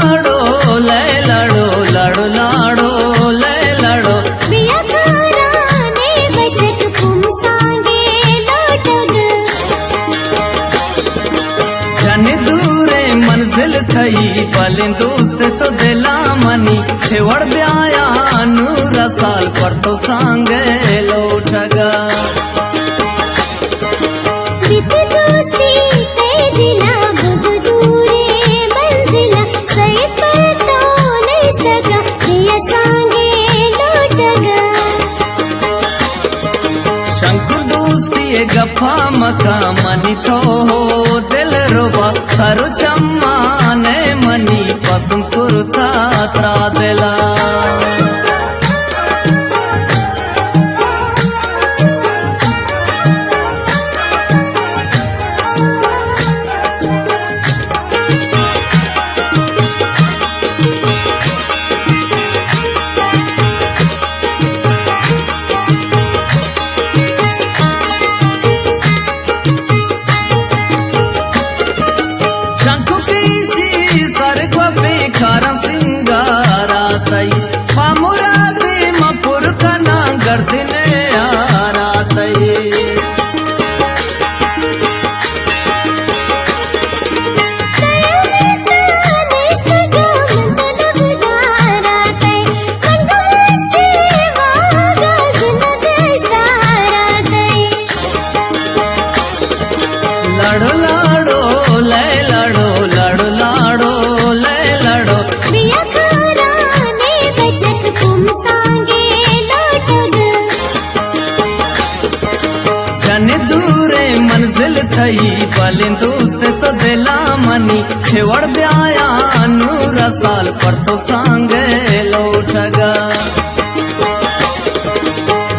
लाड़ो ले लाड़ो लाड़ो लाड़ो ले लाड़ो बिया खाराने बचक पुम सांगे लोटग जन दूरे मंजिल थई पलें दोस्त तो दिला मनी छेवड़ ब्याया नूरा साल पर तो सांगे लोटगा बीते दोस्ती ते दिला बुझ दूरे मंजिला सईद पर तो निष्ठगा बिया सांगे लोटगा शंकुर दोस्ती गफा मका मनी तो हो दिल रुबा सरो चम्मा ने मनी पसंद कुर्ता त्रा दिला लाड़ो लाड़ो ले लाड़ो लाड़ो लाड़ो ले लाड़ो बिया खाराने बचक पुम सांगे लोटग जन दूरे मंजिल थई पलें दोस्त तो दिला मनी छेवड़ ब्याया नूरा साल पर तो सांगे लोटगा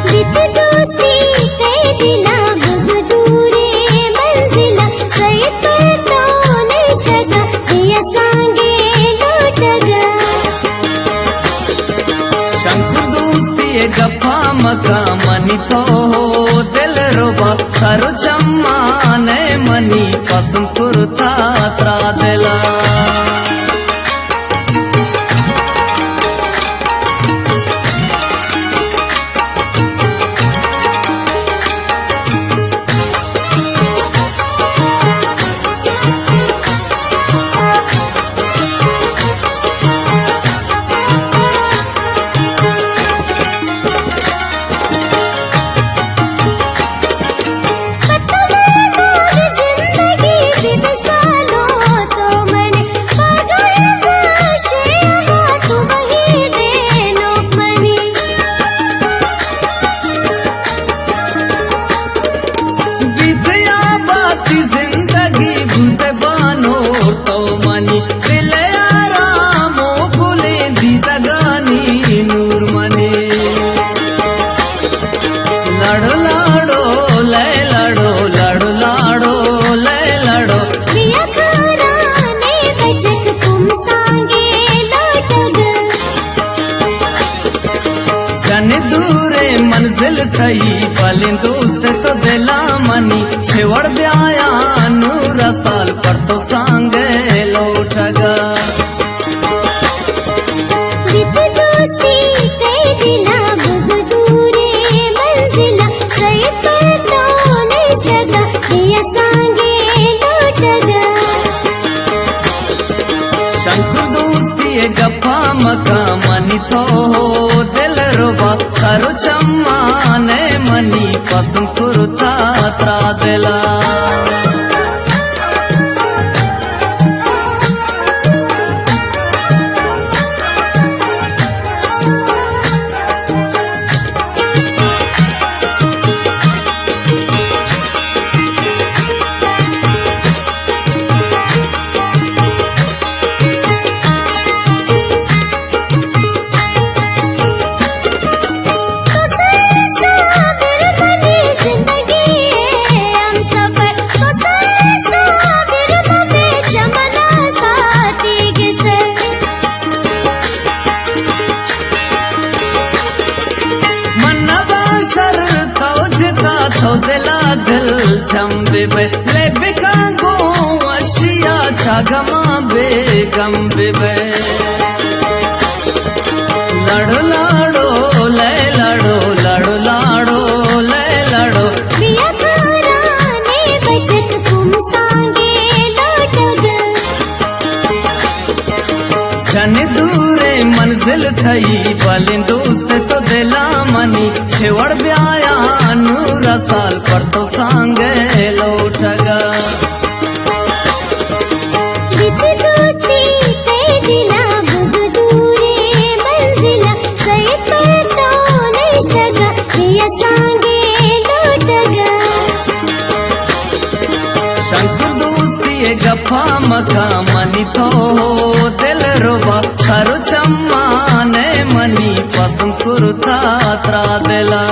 बीते दोस्ती ते दिला बुझ दूरे मंजिला सईद पर तो निष्ठगा बिया सांगे लोटगा शंकुर दोस्ती गफा मका मनी तो हो दिल रुबा सरो चम्मा ने मनी पसंद कुर्ता त्रा दिला लाड़ो लाड़ो ले लाड़ो लाड़ो लाड़ो ले लाड़ो बिया खाराने बचक पुम सांगे लोटग जन दूरे मंजिल थई पलें दोस्त तो दिला मनी छेवड़ ब्याया नूरा साल पर तो सांगे लोटगा बीते दोस्ती ते दिला बुझ दूरे मंजिला सईद पर तो निष्ठगा बिया सांगे लोटगा शंकुर दोस्ती गफा मका मनी तो हो दिल रुबा सरो चम्मा ने मनी पसंद कुर्ता त्रा दिला दिल छंबे ले बिकांगो अशिया छा घमा बेगम बेबे लड़ो लाड़ो ले लड़ो लड़ो लाड़ो ले लड़ो बिया घराने बचत तुम सांगे लौटग छन दूरे मंजिल थई भले दोस्त तो दिला मनी छेवड़ ब्याया नूरा साल पर तो सांगे लौटगा बीती दोस्ती ते दिला बहुत दूरे मंजिला सैयद पर तो निष्ठगा बिया सांगे लौटगा शंकर दोस्ती गफा मका मनी तो हो दिल रोबा खरो चम्मा ने मनी पसंद कुरुता त्रा दिला